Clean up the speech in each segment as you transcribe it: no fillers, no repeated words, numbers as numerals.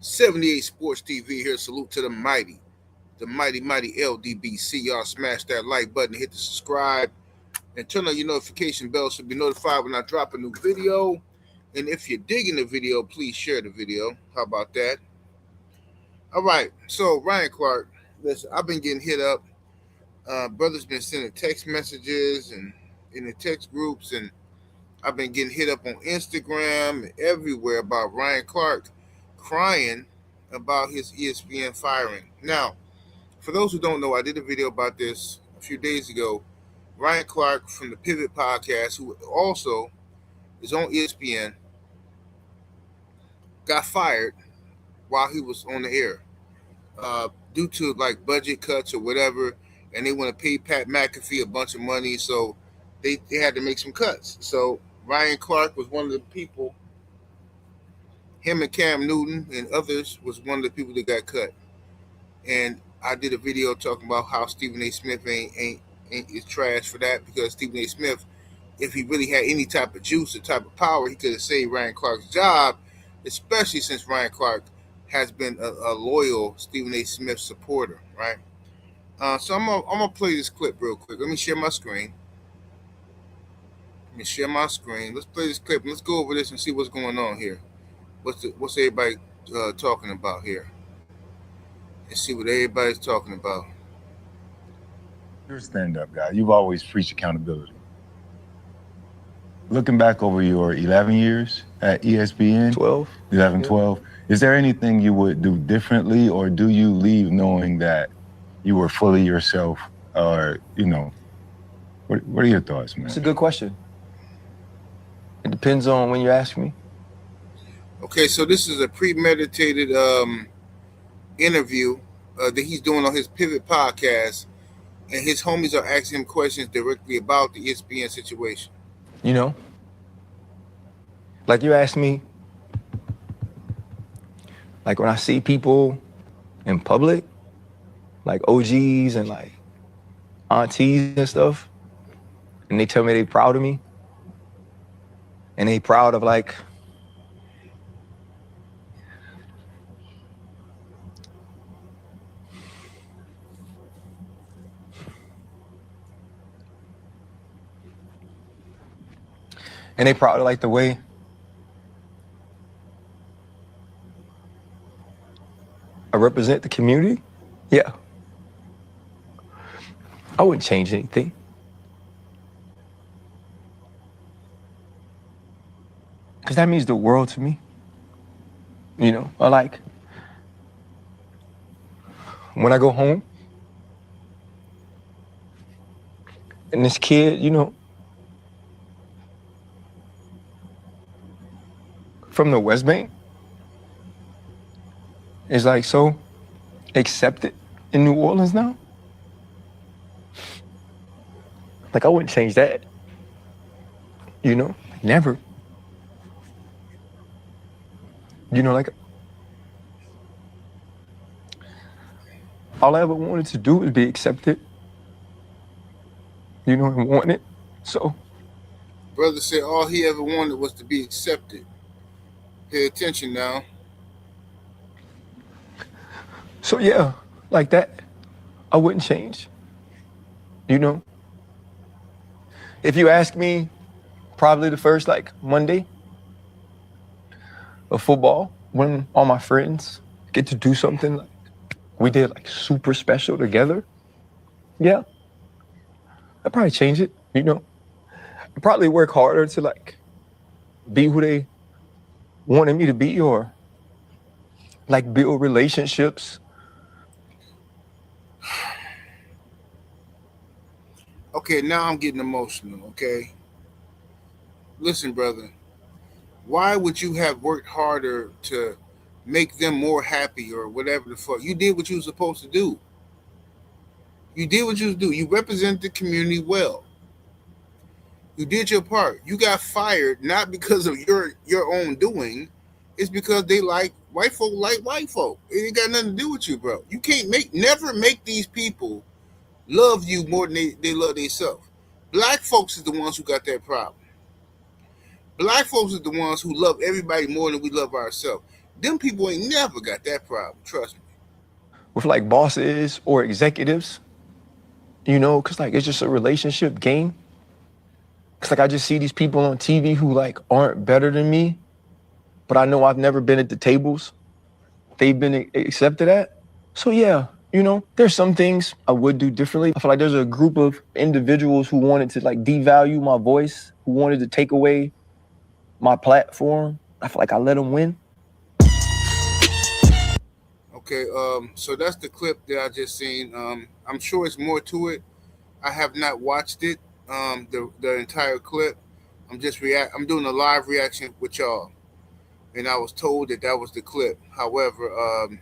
78 Sports TV here. Salute to the mighty ldbc. Y'all smash that like button, hit the subscribe, and turn on your notification bell so be notified when I drop a new video. And if you're digging the video, please share the video. How about that? All right. So Ryan Clark, listen, I've been getting hit up. Brothers been sending text messages and in the text groups, and I've been getting hit up on Instagram and everywhere about Ryan Clark crying about his ESPN firing. Now, for those who don't know, I did a video about this a few days ago. Ryan Clark from the Pivot Podcast, who also is on ESPN, got fired while he was on the air due to like budget cuts or whatever, and they want to pay Pat McAfee a bunch of money, so they had to make some cuts. So Ryan Clark was one of the people. Him and Cam Newton and others was one of the people that got cut. And I did a video talking about how Stephen A. Smith ain't is trash for that, because Stephen A. Smith, if he really had any type of juice or type of power, he could have saved Ryan Clark's job, especially since Ryan Clark has been a loyal Stephen A. Smith supporter, right? So I'm gonna play this clip real quick. Let me share my screen. Let's play this clip. Let's go over this and see what's going on here. What's everybody talking about here? Let's see what everybody's talking about. You're a stand-up guy. You've always preached accountability. Looking back over your 11 years at ESPN, 12, is there anything you would do differently, or do you leave knowing that you were fully yourself, or, what are your thoughts, man? It's a good question. It depends on when you ask me. Okay, so this is a premeditated interview that he's doing on his Pivot Podcast, and his homies are asking him questions directly about the ESPN situation. Like you asked me, like when I see people in public, like OGs and like aunties and stuff, and they tell me they proud of me, and they proud of like the way I represent the community. Yeah. I wouldn't change anything. Because that means the world to me. I like when I go home and this kid, from the West Bank is like so accepted in New Orleans now. Like I wouldn't change that. Never. Like all I ever wanted to do was be accepted. And want it. So Brother said all he ever wanted was to be accepted. Pay attention now. So yeah, like that, I wouldn't change. If you ask me, probably the first Monday of football, when all my friends get to do something like we did super special together, yeah, I'd probably change it. I'd probably work harder to be who they wanted me to be, or build relationships. Okay, now I'm getting emotional, okay? Listen, brother, why would you have worked harder to make them more happy or whatever the fuck? You did what you were supposed to do. You represent the community well. You did your part. You got fired not because of your own doing. It's because they like white folk. It ain't got nothing to do with you, bro. You can't never make these people love you more than they love themselves. Black folks is the ones who got that problem. Black folks is the ones who love everybody more than we love ourselves. Them people ain't never got that problem. Trust me. with like bosses or executives, because like it's just a relationship game. Cause like I just see these people on TV who like aren't better than me, but I know I've never been at the tables they've been accepted at. So yeah, there's some things I would do differently. I feel like there's a group of individuals who wanted to like devalue my voice, who wanted to take away my platform. I feel like I let them win. Okay, so that's the clip that I just seen. I'm sure it's more to it. I have not watched it, the entire clip. I'm doing a live reaction with y'all, and I was told that that was the clip. However, um,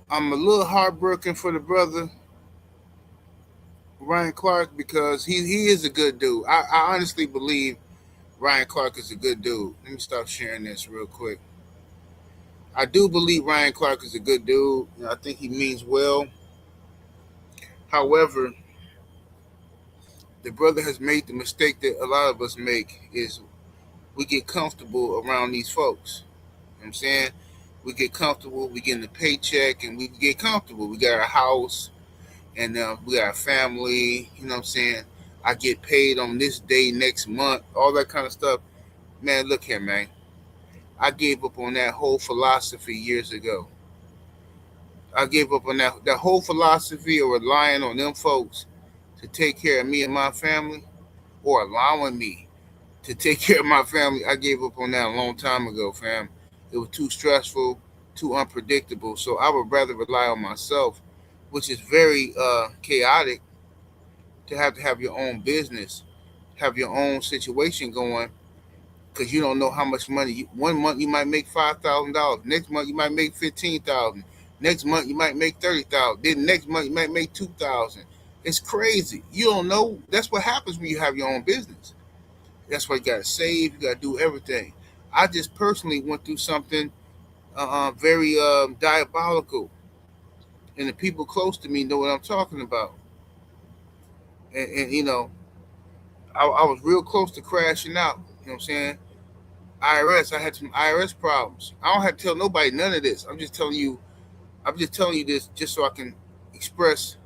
I'm a little heartbroken for the brother Ryan Clark because he is a good dude. I honestly believe Ryan Clark is a good dude. Let me stop sharing this real quick. I do believe Ryan Clark is a good dude. I think he means well. However, the brother has made the mistake that a lot of us make is we get comfortable around these folks. You know what I'm saying? We get comfortable, we get a paycheck, and we get comfortable. We got our house, and we got our family. You know what I'm saying? I get paid on this day next month, all that kind of stuff. Man, look here, man. I gave up on that whole philosophy years ago. I gave up on that whole philosophy of relying on them folks to take care of me and my family, or allowing me to take care of my family. I gave up on that a long time ago, fam. It was too stressful, too unpredictable. So I would rather rely on myself, which is very chaotic to have your own business, have your own situation going, because you don't know how much money. 1 month you might make $5,000. Next month you might make 15,000. Next month you might make 30,000. Then next month you might make 2,000. It's crazy. You don't know. That's what happens when you have your own business. That's why you gotta save. You gotta do everything. I just personally went through something very diabolical, and the people close to me know what I'm talking about. And I was real close to crashing out. You know what I'm saying? IRS. I had some IRS problems. I don't have to tell nobody none of this. I'm just telling you. I'm just telling you this just so I can express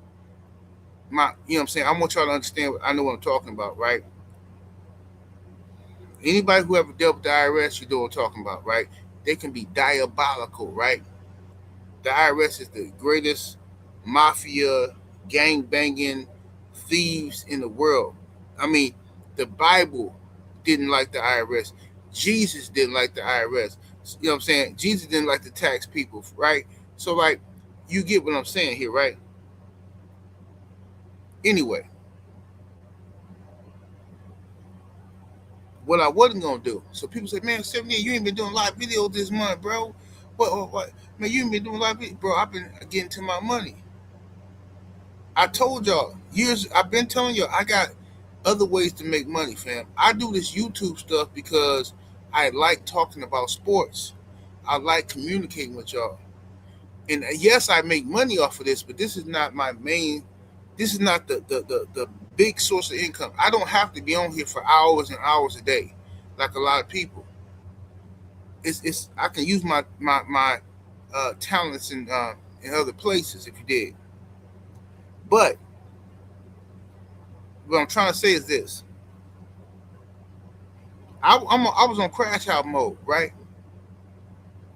my. You know what I'm saying? I want y'all to understand. I know what I'm talking about, right? Anybody who ever dealt with the IRS, you know what I'm talking about, right? They can be diabolical, right? The IRS is the greatest mafia, gang banging thieves in the world. I mean, the Bible didn't like the IRS. Jesus didn't like the IRS. You know what I'm saying? Jesus didn't like to tax people, right? So, like, you get what I'm saying here, right? Anyway, what I wasn't gonna do. So people say, "Man, 78, you ain't been doing live videos this month, bro. What? Man, you ain't been doing live videos, bro. I've been getting to my money. I told y'all years. I've been telling y'all I got other ways to make money, fam. I do this YouTube stuff because I like talking about sports. I like communicating with y'all. And yes, I make money off of this, but this is not my main. This is not the big source of income. I don't have to be on here for hours and hours a day, like a lot of people. It's I can use my talents in other places if you did. But what I'm trying to say is this: I was on crash out mode, right?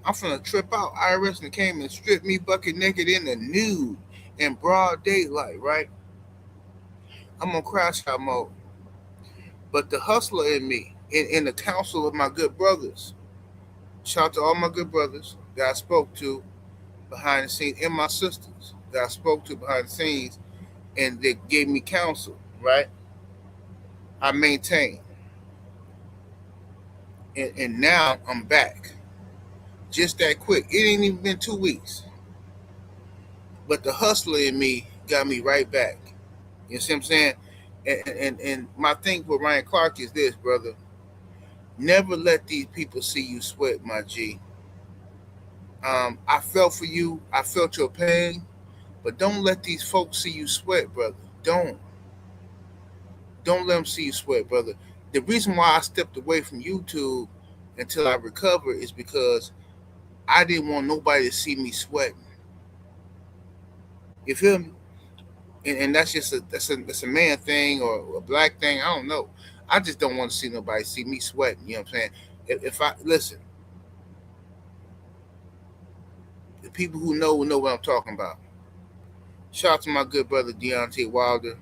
I'm finna trip out. IRS and came and stripped me bucket naked in the nude in broad daylight, right? I'm on crash out mode. But the hustler in me, in the council of my good brothers, shout out to all my good brothers that I spoke to behind the scenes, and my sisters that I spoke to behind the scenes, and they gave me counsel, right? I maintained. And now I'm back. Just that quick. It ain't even been 2 weeks. But the hustler in me got me right back. You see what I'm saying? And my thing with Ryan Clark is this, brother. Never let these people see you sweat, my G. I felt for you. I felt your pain. But don't let these folks see you sweat, brother. Don't let them see you sweat, brother. The reason why I stepped away from YouTube until I recover is because I didn't want nobody to see me sweating. You feel me? And that's just that's a man thing or a black thing. I don't know. I just don't want to see nobody see me sweating. You know what I'm saying? If I listen, the people who know will know what I'm talking about. Shout out to my good brother Deontay Wilder,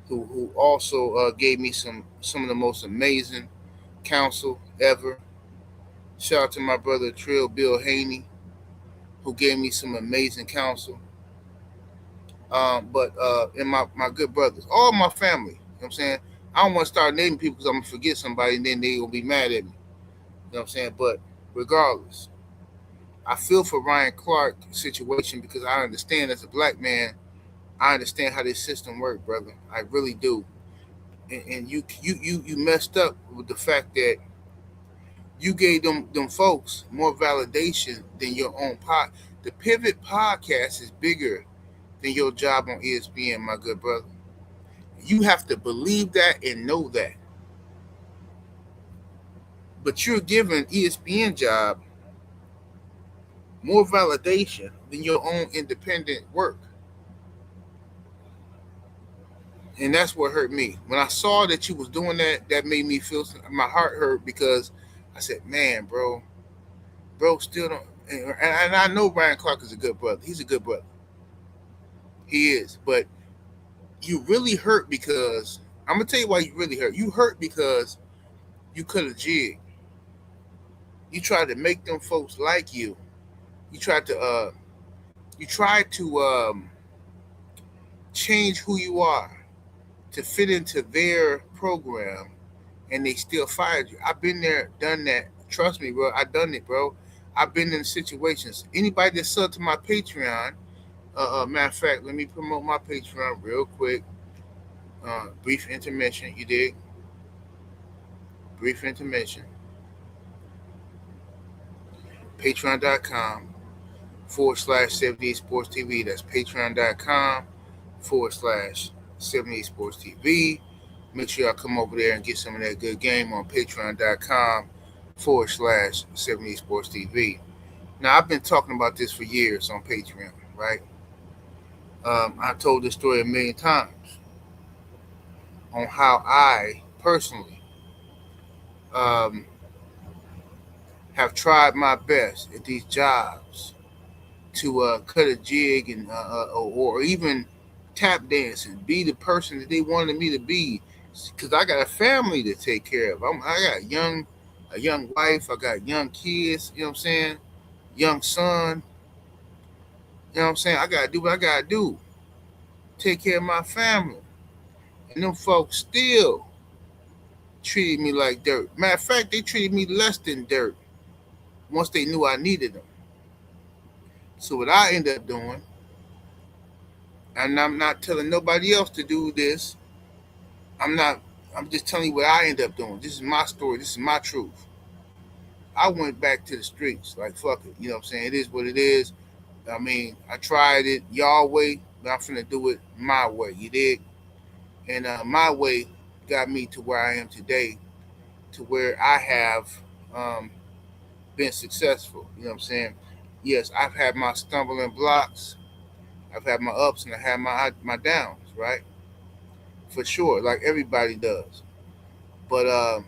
who also gave me some of the most amazing counsel ever. Shout out to my brother Trill Bill Haney, who gave me some amazing counsel. But and my good brothers, all my family. You know what I'm saying? I don't want to start naming people because I'm gonna forget somebody and then they gonna be mad at me. You know what I'm saying? But regardless, I feel for Ryan Clark's situation because I understand as a black man, I understand how this system works, brother. I really do. And you messed up with the fact that you gave them folks more validation than your own pod. The Pivot podcast is bigger than your job on ESPN, my good brother. You have to believe that and know that. But you're giving ESPN job more validation than your own independent work. And that's what hurt me. When I saw that you was doing that, that made me feel my heart hurt because I said, man, bro still don't. And I know Ryan Clark is a good brother. He's a good brother. He is. But you really hurt because I'm gonna tell you why you really hurt. You hurt because you could have jigged. You tried to make them folks like you. You tried to change who you are to fit into their program, and they still fired you. I've been there, done that. Trust me, bro. I done it, bro. I've been in situations. Anybody that sub to my Patreon, matter of fact, let me promote my Patreon real quick. Brief intermission, you dig? Brief intermission. Patreon.com/78 Sports TV. That's patreon.com/78 Sports TV. Make sure y'all come over there and get some of that good game on patreon.com/78 Sports TV. Now, I've been talking about this for years on Patreon, right? I told this story a million times on how I personally um, have tried my best at these jobs to cut a jig and or even tap dance and be the person that they wanted me to be, because I got a family to take care of. I got a young wife. I got young kids. You know what I'm saying? Young son. You know what I'm saying? I gotta do what I gotta do. Take care of my family. And them folks still treated me like dirt. Matter of fact, they treated me less than dirt once they knew I needed them. So what I ended up doing, and I'm not telling nobody else to do this. I'm not. I'm just telling you what I ended up doing. This is my story. This is my truth. I went back to the streets. Like, fuck it. You know what I'm saying? It is what it is. I mean, I tried it y'all way, but I'm finna do it my way. You dig? And my way got me to where I am today, to where I have um, been successful. You know what I'm saying? Yes, I've had my stumbling blocks. I've had my ups and I had my downs, right? For sure, like everybody does. But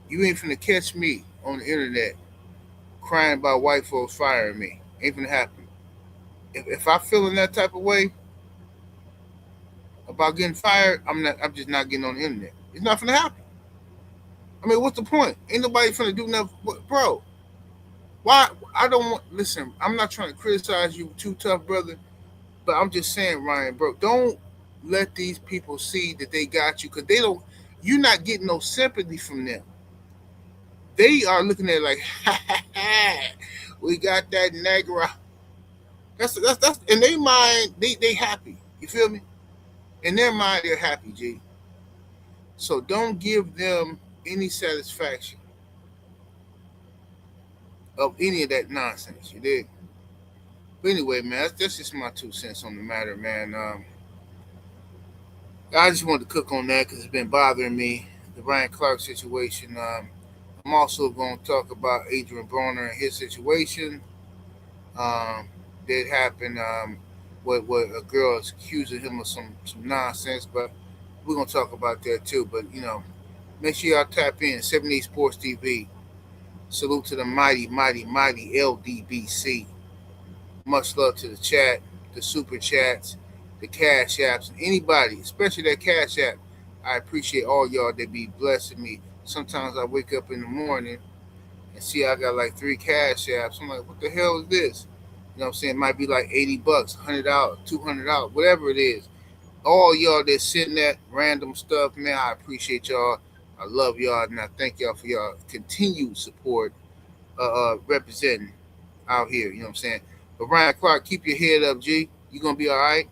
you ain't finna catch me on the internet crying about white folks firing me. Ain't finna happen. If I feel in that type of way about getting fired, I'm not. I'm just not getting on the internet. It's not finna happen. I mean, what's the point? Ain't nobody finna do nothing, bro. Why? I don't want. Listen, I'm not trying to criticize you too tough, brother. But I'm just saying, Ryan, bro, don't let these people see that they got you, because they don't. You're not getting no sympathy from them. They are looking at it like, we got that Negra. That's in their mind. They happy. You feel me? In their mind, they're happy, G. So don't give them any satisfaction of any of that nonsense. You dig? But anyway, man, that's just my 2 cents on the matter, man. I just wanted to cook on that because it's been bothering me, the Ryan Clark situation. I'm also going to talk about Adrian Broner and his situation. Um, that happened. What a girl is accusing him of some nonsense, but we're gonna talk about that too. But make sure y'all tap in 78 Sports TV. Salute to the mighty, mighty, mighty ldbc. Much love to the chat, the super chats, the cash apps, and anybody, especially that cash app. I appreciate all y'all that be blessing me. Sometimes I wake up in the morning and see I got like 3 cash apps. I'm like, what the hell is this? You know what I'm saying? It might be like $80, $100, $200, whatever it is. All y'all that sitting that random stuff, man, I appreciate y'all. I love y'all, and I thank y'all for y'all continued support, representing out here. You know what I'm saying? But Ryan Clark, keep your head up, G. You gonna be all right.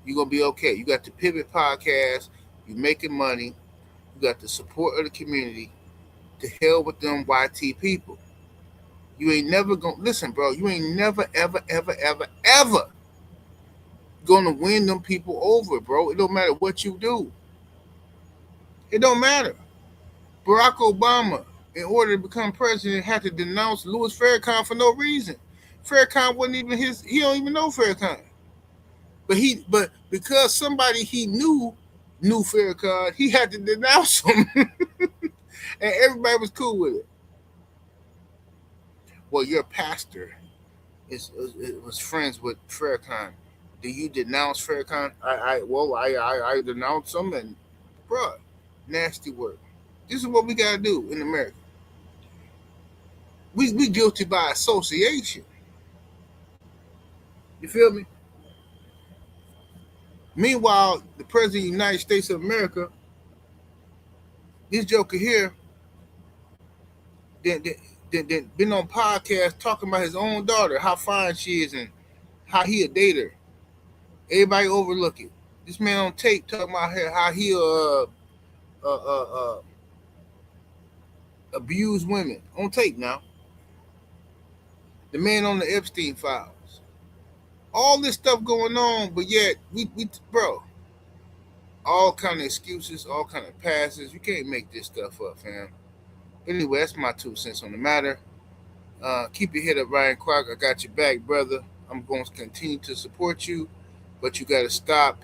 You gonna be okay. You got the Pivot podcast. You making money. You got the support of the community. To hell with them YT people. You ain't never gonna listen, bro. You ain't never, ever, ever, ever, ever gonna win them people over, bro. It don't matter what you do. It don't matter. Barack Obama, in order to become president, had to denounce Louis Farrakhan for no reason. Farrakhan wasn't even his. He don't even know Farrakhan. But because somebody he knew Farrakhan, he had to denounce him, and everybody was cool with it. Well, your pastor was friends with Farrakhan. Do you denounce Farrakhan? I denounce him, and bruh, nasty work. This is what we gotta do in America. We guilty by association. You feel me? Meanwhile, the president of the United States of America, this joker here, then been on podcast talking about his own daughter, how fine she is, and how he a dater. Everybody overlook it. This man on tape talking about how he uh, uh, uh, abuse women on tape now. The man on the Epstein files. All this stuff going on, but yet we bro, all kind of excuses, all kind of passes. You can't make this stuff up, fam. But anyway, that's my 2 cents on the matter. Keep your head up, Ryan Clark. I got your back, brother. I'm going to continue to support you, but you got to stop.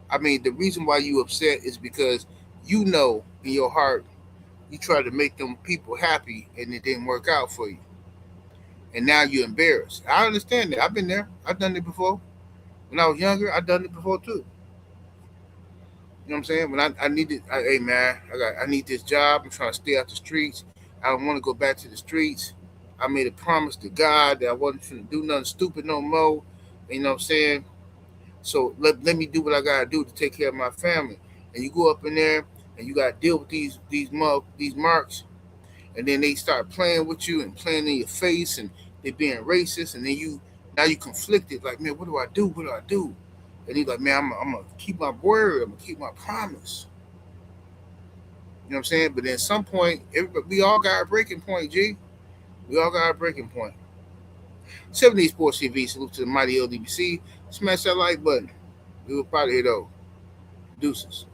I mean, the reason why you upset is because you know in your heart you tried to make them people happy and it didn't work out for you. And now you're embarrassed. I understand that. I've been there. I've done it before. When I was younger, I've done it before too. You know what I'm saying? When I needed, hey man, I need this job. I'm trying to stay out the streets. I don't want to go back to the streets. I made a promise to God that I wasn't going to do nothing stupid no more. You know what I'm saying? So let me do what I gotta do to take care of my family. And you go up in there and you gotta deal with these marks, and then they start playing with you and playing in your face, and they being racist, and then now you conflicted, like, man, what do I do? What do I do? And he's like, man, I'm gonna keep my word, I'm gonna keep my promise. You know what I'm saying? But then at some point, we all got a breaking point, G. We all got a breaking point. 70 Sports TV, salute to the mighty ldbc. Smash that like button. We will probably hit over. Deuces.